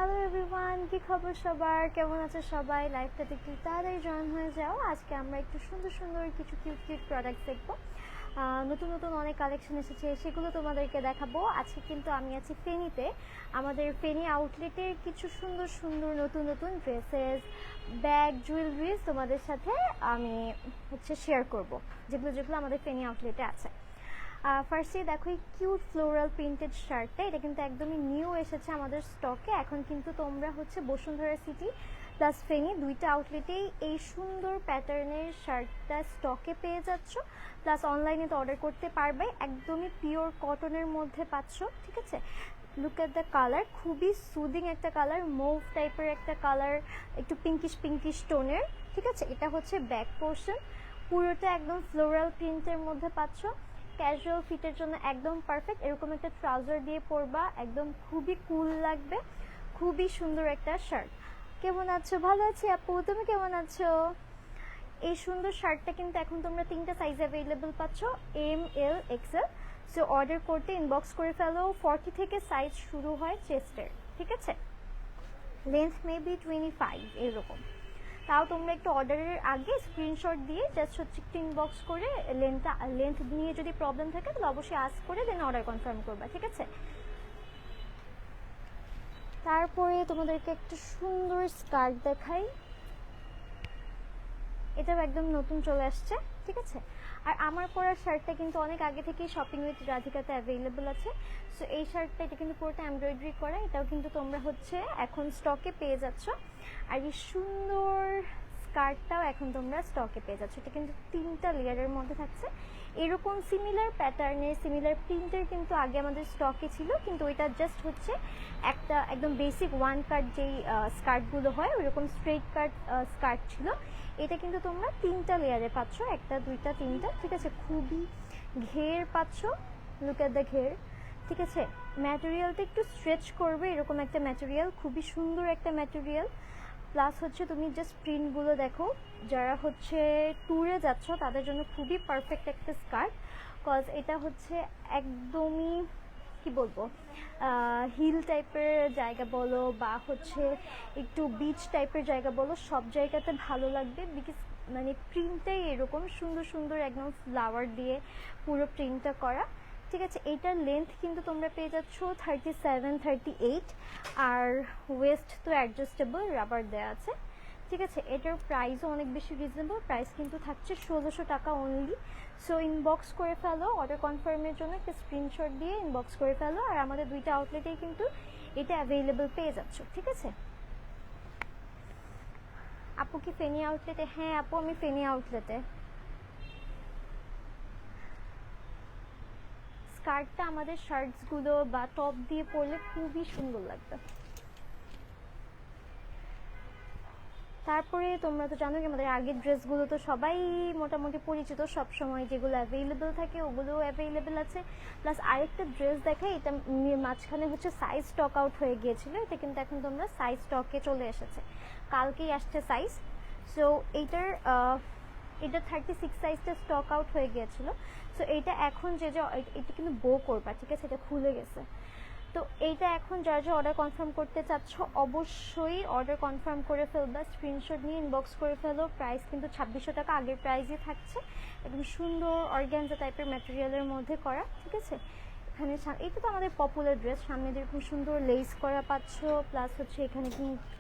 Hello everyone, কি খবর সবার? কেমন আছে সবাই? লাইভটাতে একটু তাড়াতাড়ি জয়েন হয়ে যাও। আজকে আমরা একটু সুন্দর সুন্দর কিছু কিউট প্রোডাক্টস দেখবো। নতুন নতুন অনেক কালেকশন এসেছে, সেগুলো তোমাদেরকে দেখাবো। আজকে কিন্তু আমি আছি ফেনীতে। আমাদের ফেনী আউটলেটের কিছু সুন্দর সুন্দর নতুন নতুন ড্রেসেস, ব্যাগ, জুয়েলারিজ তোমাদের সাথে আমি শেয়ার করব, যেগুলো যেগুলো আমাদের ফেনী আউটলেটে আছে। ফার্স্টে দেখো এই কিউট ফ্লোরাল প্রিন্টেড শার্টটা, এটা কিন্তু একদমই নিউ এসেছে আমাদের স্টকে। এখন কিন্তু তোমরা বসুন্ধরা সিটি প্লাস ফেনী দুইটা আউটলেটেই এই সুন্দর প্যাটার্নের শার্টটা স্টকে পেয়ে যাচ্ছ, প্লাস অনলাইনে তো অর্ডার করতে পারবে। একদমই পিওর কটনের মধ্যে পাচ্ছ, ঠিক আছে। লুক এট দ্য কালার, খুবই সুদিং একটা কালার, মুভ টাইপের একটা কালার, একটু পিঙ্কিশ টোনের, ঠিক আছে। এটা হচ্ছে ব্যাক পোর্শন, পুরোটা একদম ফ্লোরাল প্রিন্টের মধ্যে পাচ্ছ। ক্যাজুয়াল ফিটের জন্য একদম পারফেক্ট। এরকম একটা ট্রাউজার দিয়ে পরবা, একদম খুবই কুল লাগবে। খুবই সুন্দর একটা শার্ট। কেমন আছো? ভালো আছি আপু, তুমি কেমন আছো? এই সুন্দর শার্টটা কিন্তু এখন তোমরা 3টা সাইজ অ্যাভেলেবল পাচ্ছ, এম, এল, এক্সেল। সো অর্ডার করতে ইনবক্স করে ফেলো। 40 থেকে সাইজ শুরু হয় চেস্টের, ঠিক আছে। লেন্থ মেবি 25 এরকম। তাও তোমরা একটু অর্ডারের আগে স্ক্রিনশট দিয়ে জাস্ট একটু ইনবক্স করে লেন্থ নিয়ে যদি প্রবলেম থাকে তাহলে অবশ্যই আস্ক করে দেন অর্ডার কনফার্ম করবা, ঠিক আছে। তারপরে তোমাদেরকে একটা সুন্দর স্কার্ট দেখাই, এটাও একদম নতুন চলে আসছে, ঠিক আছে। আর আমার পরা শার্টটা কিন্তু অনেক আগে থেকেই শপিং উইথ রাধিকাতে অ্যাভেলেবল আছে। সো এই শার্টটা, এটা কিন্তু পুরোটা এমব্রয়ডারি করা, এটাও কিন্তু তোমরা এখন স্টকে পেয়ে যাচ্ছ। আর এই সুন্দর স্কার্টটাও এখন তোমরা স্টকে পেয়ে যাচ্ছ। এটা কিন্তু 3টা লেয়ারের মধ্যে থাকছে। এরকম সিমিলার প্যাটার্নের, সিমিলার প্রিন্টের কিন্তু আগে আমাদের স্টকে ছিল, কিন্তু ওইটা জাস্ট একটা একদম বেসিক ওয়ান কাট যেই স্কার্টগুলো হয় ওইরকম স্ট্রেট কাট স্কার্ট ছিল। এটা কিন্তু তোমরা 3টা লেয়ারে পাচ্ছ, 1টা 2টা 3টা, ঠিক আছে। খুবই ঘের পাচ্ছ, লুক এট দ্য ঘের, ঠিক আছে। ম্যাটেরিয়ালটা একটু স্ট্রেচ করবে, এরকম একটা ম্যাটেরিয়াল, খুবই সুন্দর একটা ম্যাটেরিয়াল। প্লাস তুমি জাস্ট প্রিন্টগুলো দেখো, যারা ট্যুরে যাচ্ছ তাদের জন্য খুবই পারফেক্ট একটা স্কার্ট। কজ এটা একদমই কি বলবো, হিল টাইপের জায়গা বলো বা একটু বিচ টাইপের জায়গা বলো, সব জায়গাতে ভালো লাগবে। বিকজ মানে প্রিন্টটাই এরকম সুন্দর সুন্দর, একদম ফ্লাওয়ার দিয়ে পুরো প্রিন্টটা করা, ঠিক আছে। এইটার লেন্থ কিন্তু তোমরা পেয়ে যাচ্ছ 37, 38, আর ওয়েস্ট তো অ্যাডজাস্টেবল রাবার দেওয়া আছে, ঠিক আছে। এটার প্রাইসও অনেক বেশি রিজনেবল, প্রাইস কিন্তু থাকছে 1600 টাকা অনলি। সো ইনবক্স করে ফেলো, অর্ডার কনফার্মের জন্য একটা স্ক্রিনশট দিয়ে ইনবক্স করে ফেলো। আর আমাদের দুইটা আউটলেটেই কিন্তু এটা অ্যাভেলেবল পেয়ে যাচ্ছ, ঠিক আছে। আপু কি ফেনী আউটলেটে? হ্যাঁ আপু, আমি ফেনী আউটলেটে। স্কার্টটা আমাদের শার্টসগুলো বা টপ দিয়ে পরলে খুবই সুন্দর লাগবে। তারপরে তোমরা তো জানো কি আমাদের আগের ড্রেসগুলো তো সবাই মোটামুটি পরিচিত, সব সময় যেগুলো অ্যাভেলেবেল থাকে ওগুলো অ্যাভেলেবেল আছে। প্লাস আরেকটা ড্রেস দেখাই, এটা মাঝখানে সাইজ স্টক আউট হয়ে গিয়েছিল, এটা কিন্তু এখন তোমরা সাইজ স্টকে চলে এসেছে, কালকেই আসছে সাইজ। সো এটা 36 সাইজটা স্টক আউট হয়ে গিয়েছিল। সো এইটা এখন এটা কিন্তু বো করবা, ঠিক আছে, এটা খুলে গেছে। তো এইটা এখন যারা অর্ডার কনফার্ম করতে চাচ্ছ অবশ্যই অর্ডার কনফার্ম করে ফেলবা, স্ক্রিনশট নিয়ে ইনবক্স করে ফেলো। প্রাইস কিন্তু 2600 টাকা আগের প্রাইসই থাকছে, একদম সুন্দর অর্গ্যানজা টাইপের ম্যাটেরিয়ালের মধ্যে করা, ঠিক আছে। এখানে এটা তো আমাদের পপুলার ড্রেস, সামনে যেরকম সুন্দর লেস করা পাচ্ছ, প্লাস এখানে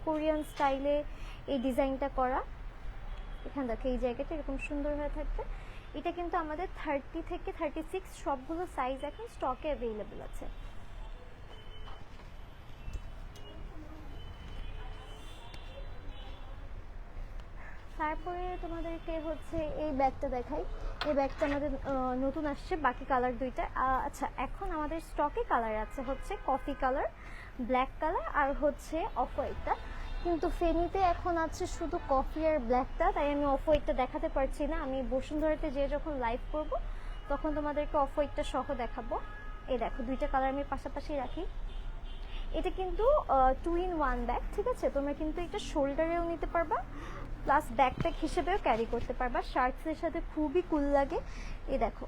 কোরিয়ান স্টাইলে এই ডিজাইনটা করা। এখানে দেখো এই জায়গাটা এরকম সুন্দর হয়ে থাকবে। এটা কিন্তু আমাদের 30 থেকে 36 সবগুলো সাইজ এখন স্টকে অ্যাভেলেবেল আছে। তারপরে তোমাদেরকে এই ব্যাগটা দেখাই। এই ব্যাগটা আমাদের নতুন আসছে, বাকি কালার দুইটা। আচ্ছা, এখন আমাদের স্টকে কালার আছে কফি কালার, ব্ল্যাক কালার আর অফ হোয়াইটটা। কিন্তু ফেনীতে এখন আছে শুধু কফি আর ব্ল্যাকটা, তাই আমি অফ হোয়াইটটা দেখাতে পারছি না। আমি বসুন্ধরাতে যখন লাইভ করব তখন তোমাদেরকে অফ হোয়াইটটা সহ দেখাবো। এই দেখো দুইটা কালার আমি পাশাপাশি রাখি। এটা কিন্তু 2 in 1 ব্যাগ, ঠিক আছে। তোমরা কিন্তু এটা শোল্ডারেও নিতে পারবা, প্লাস ব্যাকপ্যাক হিসেবেও ক্যারি করতে পারবা, শার্টসের সাথে খুবই কুল লাগে। এই দেখো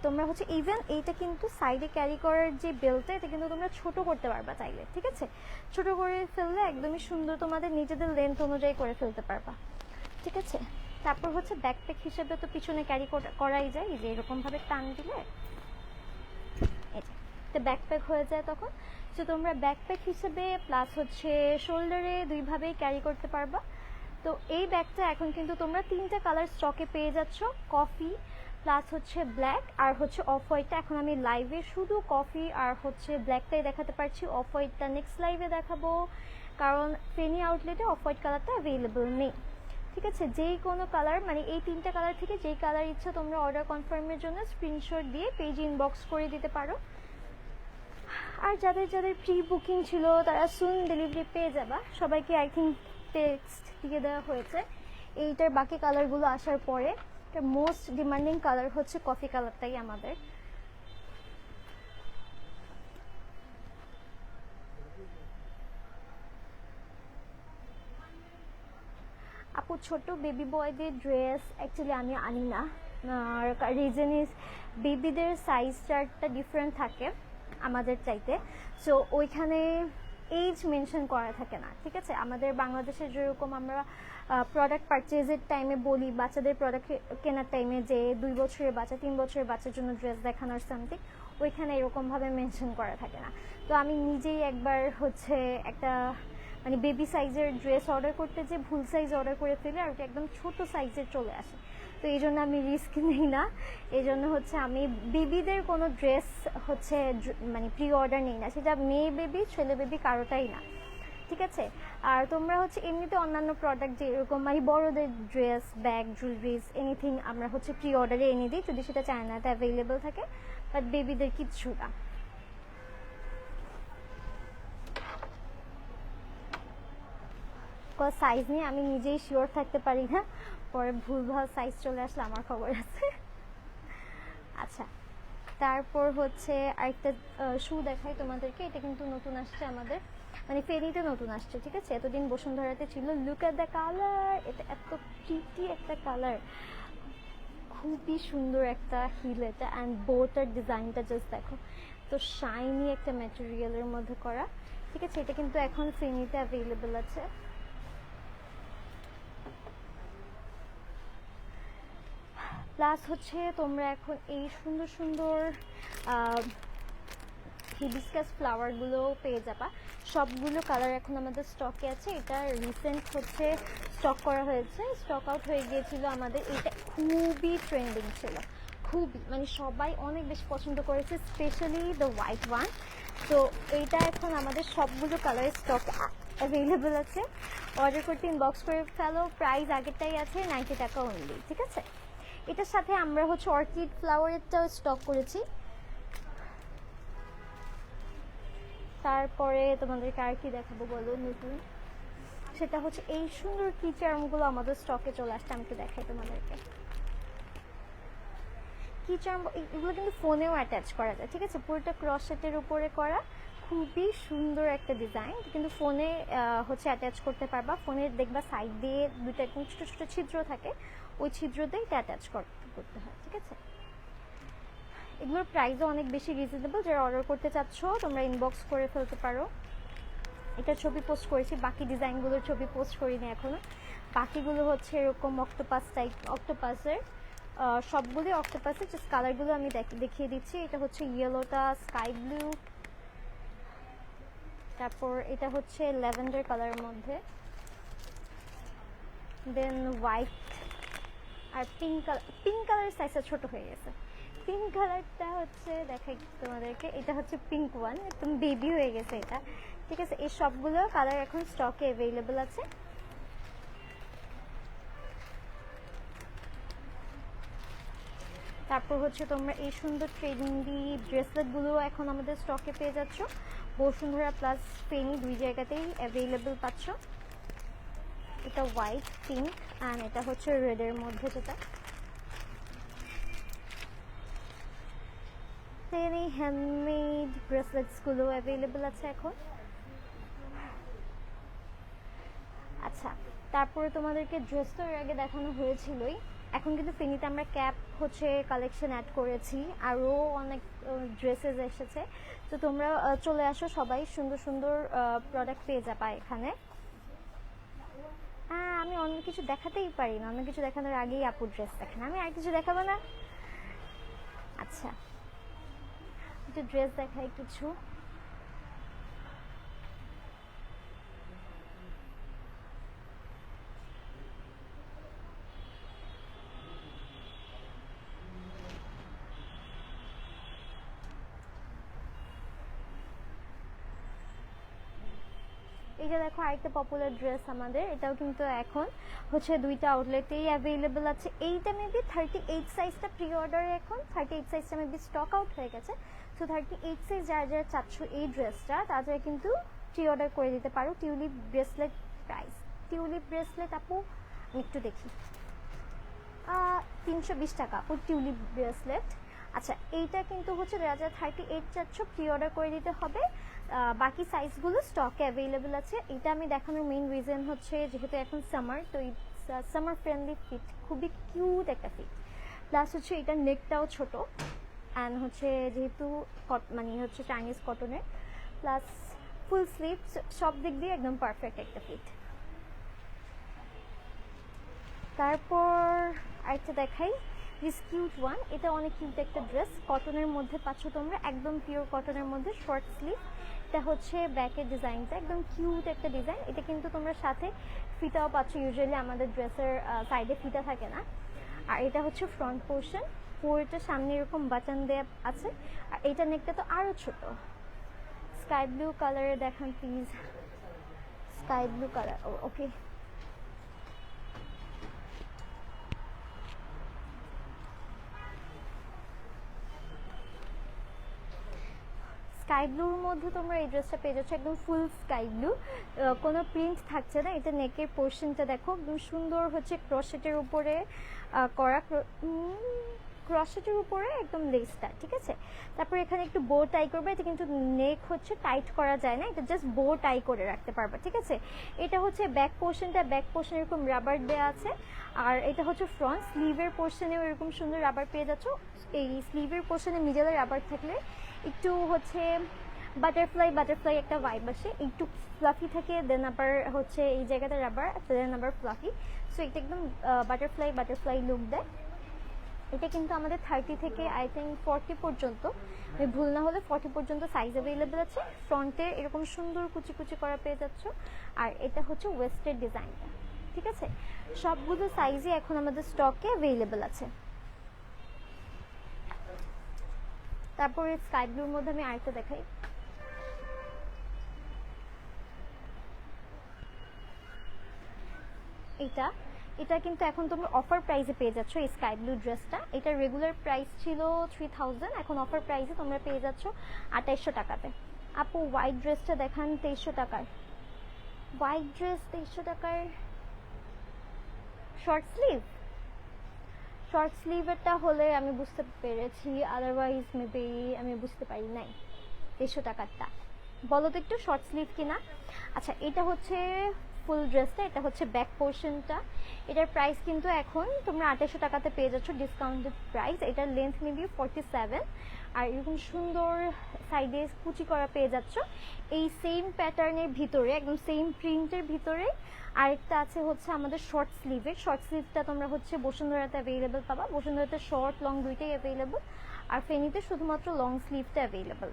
তোমরা হচ্ছে ইভেন এইটা কিন্তু সাইডে ক্যারি করার যে বেল্টটা, এটা কিন্তু তোমরা ছোট করতে পারবা চাইলে, ঠিক আছে? ছোট করে ফেললে একদমই সুন্দর, তোমাদের নিজেদের লেন্থ অনুযায়ী করে ফেলতে পারবা, ঠিক আছে? তারপর হচ্ছে ব্যাকপ্যাক হিসেবে তো পিছনে ক্যারি করাই যায়, এই যে এরকমভাবে টান দিলে এই যে ব্যাকপ্যাক হয়ে যায় তখন। তো তোমরা ব্যাকপ্যাক হিসেবে প্লাস হচ্ছে শোল্ডারে দুইভাবেই ক্যারি করতে পারবা। তো এই ব্যাগটা এখন কিন্তু তোমরা 3টা কালার স্টকে পেয়ে যাচ্ছ, কফি প্লাস হচ্ছে ব্ল্যাক আর হচ্ছে অফ হোয়াইটটা। এখন আমি লাইভে শুধু কফি আর হচ্ছে ব্ল্যাকটাই দেখাতে পারছি, অফ হোয়াইটটা নেক্সট লাইভে দেখাবো, কারণ ফেনি আউটলেটে অফ হোয়াইট কালারটা অ্যাভেলেবল নেই, ঠিক আছে? যেই কোনো কালার, মানে এই 3টা কালার থেকে যেই কালার ইচ্ছা তোমরা অর্ডার কনফার্মের জন্য স্ক্রিনশট দিয়ে পেজ ইনবক্স করে দিতে পারো। আর যাদের যাদের প্রি বুকিং ছিল তারা সুন ডেলিভারি পেয়ে যাবা। সবাইকে আই থিঙ্ক টেক্সট দিয়ে দেওয়া হয়েছে। এইটার বাকি কালারগুলো আসার পরে মোস্ট ডিমান্ডিং কালার হচ্ছে কফি কালারটাই আমাদের। আপু ছোট বেবি বয়দের ড্রেস অ্যাকচুয়ালি আমি আনি না, আর রিজন ইজ বেবিদের সাইজ চার্টটা ডিফারেন্ট থাকে আমাদের চাইতে, সো ওইখানে এজ মেনশন করা থাকে না, ঠিক আছে? আমাদের বাংলাদেশে যেরকম আমরা প্রোডাক্ট পারচেজের টাইমে বলি, বাচ্চাদের প্রোডাক্ট কেনার টাইমে যে 2 বছরের বাচ্চা 3 বছরের বাচ্চার জন্য ড্রেস দেখানোর সামথিং, ওইখানে এরকমভাবে মেনশন করা থাকে না। তো আমি নিজেই একবার হচ্ছে একটা মানে বেবি সাইজের ড্রেস অর্ডার করতে যে ভুল সাইজ অর্ডার করে ফেলে, আর ওটা একদম ছোট সাইজের চলে আসে। তো এই জন্য আমি রিস্ক নিই না, এই জন্য হচ্ছে আমি বেবিদের কোনো ড্রেস হচ্ছে মানে প্রি অর্ডার নিই না, সেটা মেয়ে বেবি ছেলে বেবি কারোটাই না, ঠিক আছে? আর তোমরা হচ্ছে এমনিতে অন্যান্য প্রোডাক্ট যেরকম মানে বড়দের ড্রেস, ব্যাগ, জুয়েলারিজ, এনিথিং আমরা হচ্ছে প্রি অর্ডারে এনে দিই যদি সেটা চায়নাতে অ্যাভেলেবেল থাকে, বাট বেবিদের কিচ্ছু না। সাইজ নিয়ে আমি নিজেই শিওর থাকতে পারি না, পরে ভুলভাল সাইজ চলে আসলে আমার খবর আছে। আচ্ছা, তারপর হচ্ছে আরেকটা শু দেখাই তোমাদেরকে। এটা কিন্তু নতুন আসছে আমাদের, মানে ফেনীতে নতুন আসছে, ঠিক আছে? এতদিন বসুন্ধরাতে ছিল। লুক এট দ্য কালার, এটা এত প্রিটি একটা কালার, খুবই সুন্দর একটা হিল এটা। অ্যান্ড বোটার ডিজাইনটা জাস্ট দেখো, তো শাইনি একটা ম্যাটেরিয়ালের মধ্যে করা, ঠিক আছে? এটা কিন্তু এখন ফেনীতে অ্যাভেলেবেল আছে। প্লাস হচ্ছে তোমরা এখন এই সুন্দর সুন্দর হিবিস্কাস ফ্লাওয়ারগুলো পেয়ে যাবা। সবগুলো কালার এখন আমাদের স্টকে আছে। এটা রিসেন্ট হচ্ছে স্টক করা হয়েছে, স্টক আউট হয়ে গিয়েছিল আমাদের। এটা খুবই ট্রেন্ডিং ছিল, খুবই, মানে সবাই অনেক বেশি পছন্দ করেছে, স্পেশালি দ্য হোয়াইট ওয়ান। তো এইটা এখন আমাদের সবগুলো কালারের স্টক অ্যাভেলেবেল আছে। অর্ডার করতে ইনবক্স করে ফেলো। প্রাইস আগেরটাই আছে, 90 টাকা অনলি, ঠিক আছে? এটার সাথে আমরা হচ্ছে অর্কিড ফ্লাওয়ারেরটাও স্টক করেছি। তারপরে তোমাদেরকে আর কি দেখাবো বলো নতুন, সেটা হচ্ছে এই সুন্দর কি চার্মগুলো আমাদের স্টকে চলে আসছে। আমি একটু দেখাই তোমাদেরকে। কি চার্ম, এগুলো কিন্তু ফোনেও অ্যাটাচ করা যায়, ঠিক আছে? পুরোটা ক্রস সেটের উপরে করা, খুবই সুন্দর একটা ডিজাইন, কিন্তু ফোনে হচ্ছে অ্যাটাচ করতে পারবা। ফোনের দেখবা সাইড দিয়ে দুটো একদম ছোটো ছোটো ছিদ্র থাকে, ওই ছিদ্রতেই এটা অ্যাটাচ করতে হয়, ঠিক আছে? এগুলোর প্রাইসও অনেক বেশি রিজনেবল। যারা অর্ডার করতে চাচ্ছ তোমরা ইনবক্স করে ফেলতে পারো। এটা ছবি পোস্ট করেছি, বাকি ডিজাইনগুলোর ছবি পোস্ট করিনি এখনো। বাকিগুলো হচ্ছে এরকম অক্টোপাস টাইপ, অক্টোপাসের সবগুলো অক্টোপাসের, জাস্ট কালারগুলো আমি দেখিয়ে দিচ্ছি। এটা হচ্ছে ইয়েলোটা স্কাই ব্লু, তারপর এটা হচ্ছে ল্যাভেন্ডার কালারের মধ্যে, দেন হোয়াইট আর পিঙ্ক কালার। পিঙ্ক কালারের সাইজটা ছোট হয়ে গেছে। পিঙ্ক কালারটা হচ্ছে দেখাই তোমাদেরকে, এটা হচ্ছে পিঙ্ক ওয়ান, একদম বেবি হয়ে গেছে এটা, ঠিক আছে? এই সবগুলো কালার এখন স্টকে অ্যাভেলেবেল আছে। তারপর হচ্ছে তোমরা এই সুন্দর ট্রেন্ডি ব্রেসলেটগুলো এখন আমাদের স্টকে পেয়ে যাচ্ছ। বসুন্ধরা প্লাস ফেনী দুই জায়গাতেই অ্যাভেলেবেল পাচ্ছ। এটা হোয়াইট, পিঙ্ক অ্যান্ড এটা হচ্ছে রেডের মধ্যে, যেটা এই হ্যান্ডমেড ব্রেসলেটসগুলো অ্যাভেলেবেল আছে এখন। আচ্ছা, তারপরে তোমাদেরকে ড্রেস তো এর আগে দেখানো হয়েছিলই। এখন কিন্তু ফেনীতে আমরা ক্যাপ হচ্ছে কালেকশন অ্যাড করেছি, আরও অনেক ড্রেসেস এসেছে। তো তোমরা চলে আসো, সবাই সুন্দর সুন্দর প্রোডাক্ট পেয়ে যাবা এখানে। আমি অন্য কিছু দেখাতেই পারি না, অন্য কিছু দেখানোর আগেই আপু ড্রেস দেখেন। আমি আর কিছু দেখাবো না। আচ্ছা, একটু ড্রেস দেখাই কিছু। এই যে দেখো আরেকটা পপুলার ড্রেস আমাদের, এটাও কিন্তু এখন হচ্ছে দুইটা আউটলেটেই অ্যাভেলেবল আছে। এইটা মেবি 38 সাইজটা প্রি অর্ডারে, এখন 38 সাইজটা মেবি স্টক আউট হয়ে গেছে। সো 38 সাইজ যারা যারা চাচ্ছ এই ড্রেসটা, তাদের কিন্তু প্রি অর্ডার করে দিতে পারো। Tulip bracelet price, tulip bracelet আপু আমি একটু দেখি, 320 টাকা আপু টিউলিপ ব্রেসলেট। আচ্ছা, এইটা কিন্তু হচ্ছে যারা যারা 38 চাচ্ছ প্রি অর্ডার করে দিতে হবে। বাকি সাইজগুলো স্টকে অ্যাভেলেবেল আছে। এটা আমি দেখানোর মেইন রিজন হচ্ছে যেহেতু এখন সামার, তো এই সামার ফ্রেন্ডলি ফিট, খুবই কিউট একটা ফিট। প্লাস হচ্ছে এটার নেকটাও ছোট, অ্যান্ড হচ্ছে যেহেতু মানে হচ্ছে চাইনিজ কটনের, প্লাস ফুল স্লিভ, সব দিক দিয়ে একদম পারফেক্ট একটা ফিট। তারপর আরেকটা দেখাই, দিস কিউট ওয়ান। এটা অনেক কিউট একটা ড্রেস, কটনের মধ্যে পাচ্ছ তোমরা, একদম পিওর কটনের মধ্যে, শর্ট স্লিভ। এটা হচ্ছে ব্যাকের ডিজাইনটা, একদম কিউট একটা ডিজাইন। এটা কিন্তু তোমরা সাথে ফিতাও পাচ্ছ, ইউজুয়ালি আমাদের ড্রেসের সাইডে ফিতা থাকে না। আর এটা হচ্ছে ফ্রন্ট পোর্শন, পুরোটা সামনে এরকম বাটন দেয়া আছে। আর এইটা নেকটা তো আরও ছোট। স্কাই ব্লু কালারে দেখান please, sky blue colour, okay. Sky ব্লুর মধ্যে তোমরা এই ড্রেসটা পেয়ে যাচ্ছ, একদম ফুল স্কাই ব্লু, কোনো প্রিন্ট থাকছে না। এটা নেকের পোর্শনটা দেখো, একদম সুন্দর হচ্ছে ক্রসেটের উপরে করা, ক্রসেটের উপরে একদম লেসটা, ঠিক আছে। তারপর এখানে একটু বো টাই করবে। এটা কিন্তু নেক হচ্ছে টাইট করা যায় না, এটা জাস্ট বো টাই করে রাখতে পারবে, ঠিক আছে। এটা হচ্ছে ব্যাক পোর্শনটা, ব্যাক পোর্শনে এরকম রাবার দেওয়া আছে। আর এটা হচ্ছে ফ্রন্ট স্লিভের পোর্শনেও এরকম সুন্দর রাবার পেয়ে যাচ্ছ। এই স্লিভের পোর্শনে মিডলে রাবার থাকলে একটু হচ্ছে বাটারফ্লাই একটা ভাইব আসে, একটু ফ্লাফি থাকে, দেন আবার হচ্ছে এই জায়গাটা রাবার, দেন আবার ফ্লাফি। সো এটা একদম বাটারফ্লাই লুক দেয়। এটা কিন্তু আমাদের 30 থেকে আই থিঙ্ক 40 পর্যন্ত, আমি ভুল না হলে 40 পর্যন্ত সাইজ অ্যাভেলেবেল আছে। ফ্রন্টে এরকম সুন্দর কুচি কুচি করা পেয়ে যাচ্ছ। আর এটা হচ্ছে ওয়েস্টের ডিজাইনটা, ঠিক আছে। সবগুলো সাইজই এখন আমাদের স্টকে অ্যাভেলেবেল আছে। তারপরে স্কাই ব্লুর মধ্যে আমি আরেকটা দেখাই, এটা কিন্তু এখন তোমরা অফার প্রাইসে পেয়ে যাচ্ছ এই স্কাই ব্লু ড্রেসটা। এটা রেগুলার প্রাইস ছিল 3000, এখন অফার প্রাইসে তোমরা পেয়ে যাচ্ছ 2800 টাকাতে। আপু হোয়াইট ড্রেসটা দেখান 2300 টাকার, হোয়াইট ড্রেস 2300 টাকার, শর্ট স্লিভেরটা হলে আমি বুঝতে পেরেছি, আদারওয়াইজ মেবি আমি বুঝতে পারি নাই। 2300 টাকারটা বলো তো একটু, শর্ট স্লিভ কিনা। আচ্ছা, এটা হচ্ছে ফুল ড্রেসটা, এটা হচ্ছে ব্যাক পোর্শনটা। এটার প্রাইস কিন্তু এখন তোমরা 2800 টাকাতে পেয়ে যাচ্ছ, ডিসকাউন্টেড প্রাইস। এটার লেন্থ মেবি 47, আর এরকম সুন্দর সাইডে কুচি করা পেয়ে যাচ্ছ। এই সেম প্যাটার্নের ভিতরে, একদম সেম প্রিন্টের ভিতরে আরেকটা আছে হচ্ছে আমাদের শর্ট স্লিভটা তোমরা হচ্ছে বসুন্ধরাতে অ্যাভেলেবেল পাবা। বসুন্ধরাতে শর্ট লং দুইটাই অ্যাভেলেবেল, আর ফেনীতে শুধুমাত্র লং স্লিভটা অ্যাভেলেবেল।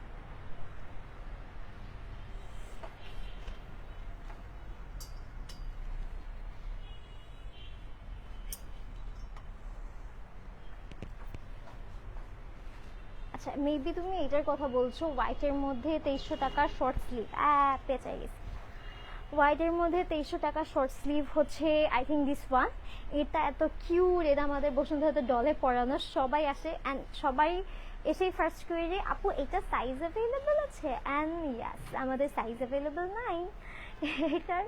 আচ্ছা, মেবি তুমি এটার কথা বলছো, হোয়াইটের মধ্যে 2300 টাকার শর্ট স্লিভ, পেঁচাই গেছি। হোয়াইটের মধ্যে 2300 টাকা শর্ট স্লিভ হচ্ছে আই থিঙ্ক দিস ওয়ান। এটা এত কিউট, এটা আমাদের বসুন্ধরাতে ডলে পরানো, সবাই আসে অ্যান্ড সবাই এসেই ফার্স্ট কোয়েরি আপু এটা সাইজ অ্যাভেলেবেল আছে, অ্যান্ড ইয়াস আমাদের সাইজ অ্যাভেলেবেল নাই, এটার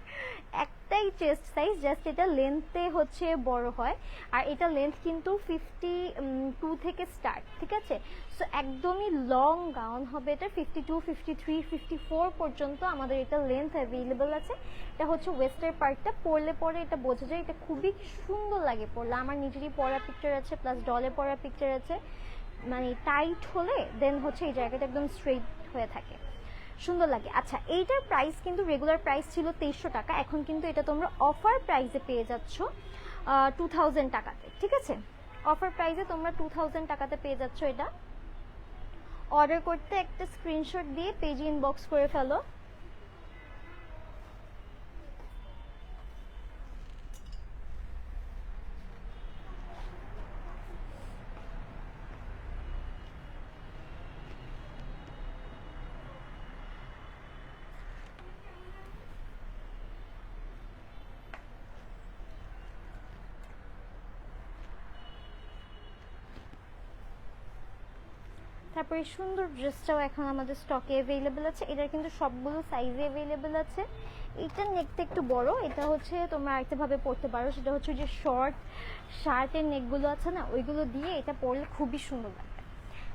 একটাই চেস্ট সাইজ, জাস্ট এটা লেন্থে হচ্ছে বড় হয়, আর এটা লেন্থ কিন্তু 52 থেকে স্টার্ট, ঠিক আছে। সো একদমই লং গাউন হবে, এটা 52, 53, 54 পর্যন্ত আমাদের এটা লেন্থ অ্যাভেলেবল আছে। এটা হচ্ছে ওয়েস্টের পার্টটা, পরলে পরে এটা বোঝা যায়, এটা খুবই সুন্দর লাগে পরলে। আমার নিজেরই পরা পিকচার আছে, প্লাস ডলে পরা পিকচার আছে। মানে টাইট হলে দেন হচ্ছে এই জায়গাটা একদম স্ট্রেইট হয়ে থাকে, সুন্দর লাগে। আচ্ছা, এইটার প্রাইস কিন্তু রেগুলার প্রাইস ছিল 2300 টাকা, এখন কিন্তু এটা তোমরা অফার প্রাইসে পেয়ে যাচ্ছ 2000 টাকাতে, ঠিক আছে। অফার প্রাইসে তোমরা 2000 টাকাতে পেয়ে যাচ্ছ এটা। অর্ডার করতে একটা স্ক্রিনশট দিয়ে পেজে ইনবক্স করে ফেলো। তারপরে সুন্দর ড্রেসটাও এখন আমাদের স্টকে অ্যাভেলেবেল আছে। এটার কিন্তু সবগুলো সাইজে অ্যাভেলেবেল আছে। এইটার নেকটা একটু বড়, এটা হচ্ছে তোমরা আরেকটা ভাবে পরতে পারো, সেটা হচ্ছে যে শর্ট শার্টের নেকগুলো আছে না, ওইগুলো দিয়ে এটা পরলে খুবই সুন্দর লাগবে,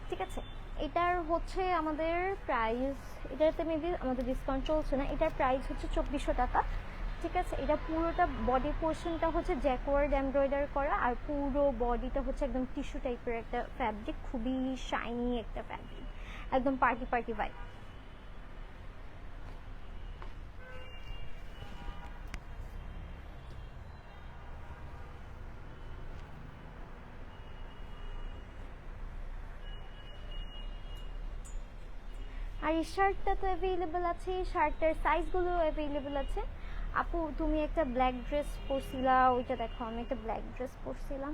ঠিক আছে। এটার হচ্ছে আমাদের প্রাইস, এটাতে মেবি আমাদের ডিসকাউন্ট চলছে না, এটার প্রাইস হচ্ছে 2400 টাকা, ঠিক আছে। এটা পুরোটা বডি পোর্শনটা হচ্ছে জ্যাকওয়ার্ড এমব্রয়ডারি করা, আর পুরো বডিটা হচ্ছে একদম টিস্যু টাইপের একটা ফ্যাব্রিক, খুবই শাইনি একটা ফ্যাব্রিক, একদম পার্টি পার্টি ভাইব। আর এই শার্টটা তো অ্যাভেলেবেল আছে, শার্টের সাইজগুলো অ্যাভেলেবেল আছে। আপু তুমি একটা ব্ল্যাক ড্রেস পরছিলা, ওইটা দেখো, আমি একটা ব্ল্যাক ড্রেস পরছিলাম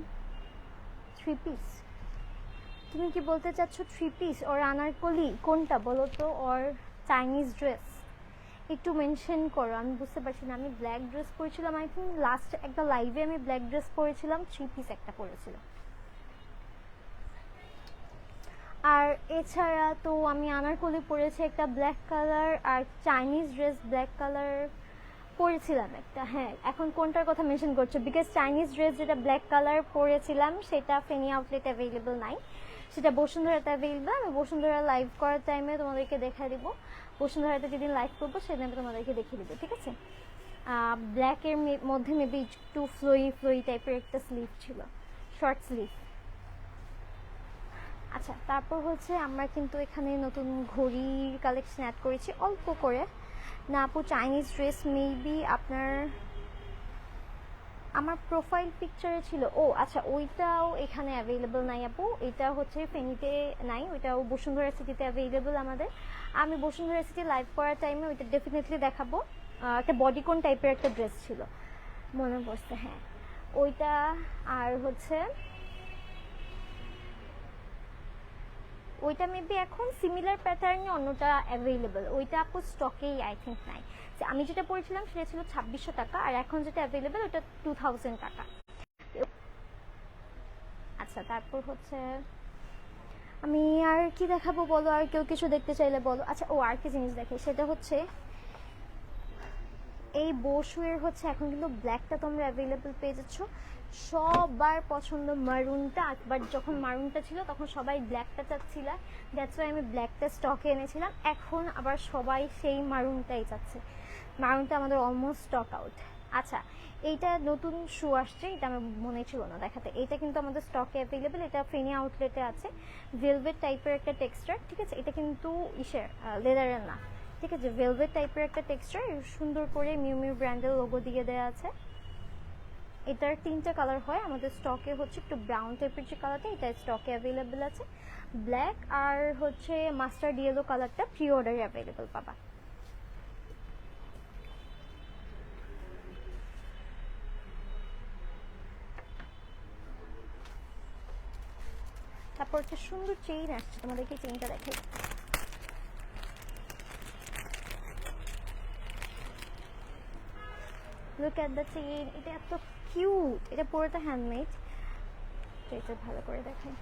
3 পিস। তুমি কি বলতে চাচ্ছ 3 পিস ওর আনারকলি কোনটা বলো তো, ওর চাইনিজ ড্রেস? একটু মেনশন করো, আমি বুঝতে পারছি না। আমি ব্ল্যাক ড্রেস পরেছিলাম, আই থিঙ্ক লাস্ট একটা লাইভে আমি ব্ল্যাক ড্রেস পরেছিলাম, 3 পিস একটা পরেছিলাম। আর এছাড়া তো আমি আনারকলি পরেছি একটা ব্ল্যাক কালার, আর চাইনিজ ড্রেস ব্ল্যাক কালার পরেছিলাম একটা। হ্যাঁ, এখন কোনটার কথা মেনশন করছো? বিকজ চাইনিজ ড্রেস যেটা ব্ল্যাক কালার পরেছিলাম সেটা ফেনী আউটলেট অ্যাভেলেবল নাই, সেটা বসুন্ধরাতে অ্যাভেলেবল। আমি বসুন্ধরা লাইভ করার টাইমে তোমাদেরকে দেখা দিব, বসুন্ধরাতে যেদিন লাইভ করবো সেদিন আমি তোমাদেরকে দেখিয়ে দিব, ঠিক আছে। ব্ল্যাকের মধ্যে মেবি একটু ফ্লোই টাইপের একটা স্লিভ ছিল, শর্ট স্লিভ। আচ্ছা, তারপর হচ্ছে আমরা কিন্তু এখানে নতুন ঘড়ির কালেকশন অ্যাড করেছি অল্প করে। না আপু, চাইনিজ ড্রেস মেবি আপনার আমার প্রোফাইল পিকচারে ছিল। ও আচ্ছা, ওইটাও এখানে অ্যাভেলেবল নাই আপু, এটা হচ্ছে ফেনীতে নাই, ওইটাও বসুন্ধরা সিটিতে অ্যাভেলেবল আমাদের। আমি বসুন্ধরা সিটি লাইভ করার টাইমে ওইটা ডেফিনেটলি দেখাবো। একটা বডিকন টাইপের একটা ড্রেস ছিল, মনে পড়ছে, হ্যাঁ ওইটা। আর হচ্ছে ওইটা মেবি এখন সিমিলার প্যাটার্নে অন্যটা অ্যাভেলেবল, ওইটা আপু স্টকেই আই থিঙ্ক নাই। আমি যেটা পড়েছিলাম সেটা ছিল 2600 টাকা, আর এখন যেটা অ্যাভেলেবল ওটা 2000 টাকা। আচ্ছা, তারপর হচ্ছে আমি আর কি দেখাবো বলো, আর কেউ কিছু দেখতে চাইলে বলো। আচ্ছা, ও আর কি জিনিস দেখে, সেটা হচ্ছে এই বোশুয়ের হচ্ছে এখন কিন্তু ব্ল্যাকটা তোমরা অ্যাভেলেবল পেয়ে যাচ্ছ। সবার পছন্দ মারুনটা, বাট যখন মারুনটা ছিল তখন সবাই ব্ল্যাকটা চাচ্ছিল, দ্যাটস ওয়াই আমি ব্ল্যাকটা স্টকে এনেছিলাম। এখন আবার সবাই সেই মারুনটাই চাচ্ছে, মারুনটা আমাদের অলমোস্ট স্টক আউট। আচ্ছা, এইটা নতুন শু আসছে, এটা আমার মনে ছিল না দেখাতে, এটা কিন্তু আমাদের স্টকে অ্যাভেলেবেল, এটা ফেনী আউটলেটে আছে। ভেলভেট টাইপের একটা টেক্সচার, ঠিক আছে। এটা কিন্তু ইসের লেদারের না, ঠিক আছে, ভেলভেট টাইপের একটা টেক্সচার, সুন্দর করে মিউ মিউ ব্র্যান্ডের লোগো দিয়ে দেওয়া আছে। এটার 3টা কালার হয় আমাদের স্টকে, হচ্ছে একটু ব্রাউন টাইপের যে কালারটা, এটা স্টকে অ্যাভেলেবেল আছে। ব্ল্যাক আর হচ্ছে মাস্টার্ড ইয়েলো কালারটা প্রি অর্ডারে অ্যাভেলেবেল পাবা। তারপর একটা সুন্দর চেইন আসছে, তোমাদেরকে চেইনটা দেখাই। লুক অ্যাট দ্য চেইন, এটা এত কিউট, এটা পুরোটা হ্যান্ডমেড। এটা ভালো করে দেখাই,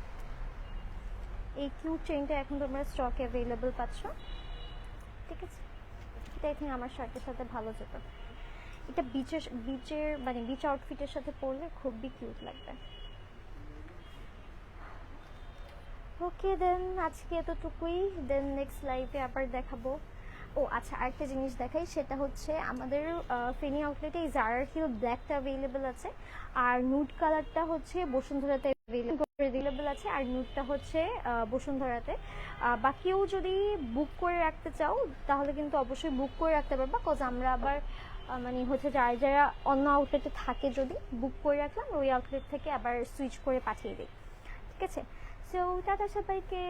এই কিউট চেইনটা এখন তোমরা স্টকে অ্যাভেলেবল পাচ্ছ, ঠিক আছে। এটা আই থিঙ্ক আমার শার্টের সাথে ভালো যেত। এটা বিচের মানে বিচ আউটফিটের সাথে পরলে খুবই কিউট লাগবে। ওকে দেন আজকে এতটুকুই, দেন নেক্সট লাইভে আবার দেখাবো। ও আচ্ছা, আরেকটা জিনিস দেখাই, সেটা হচ্ছে আমাদের ফেনী আউটলেটে এই জারার হিল ব্ল্যাকটা অ্যাভেলেবেল আছে, আর নুড কালারটা হচ্ছে বসুন্ধরাতে অ্যাভেলেবেল আছে, আর নুডটা হচ্ছে বসুন্ধরাতে। বা কেউ যদি বুক করে রাখতে চাও তাহলে কিন্তু অবশ্যই বুক করে রাখতে পারবা, কজ আমরা আবার মানে হচ্ছে যারা যারা অন্য আউটলেটে থাকে যদি বুক করে রাখলাম, ওই আউটলেট থেকে আবার সুইচ করে পাঠিয়ে দিই। ঠিক আছে, সো টাটা সবাইকে।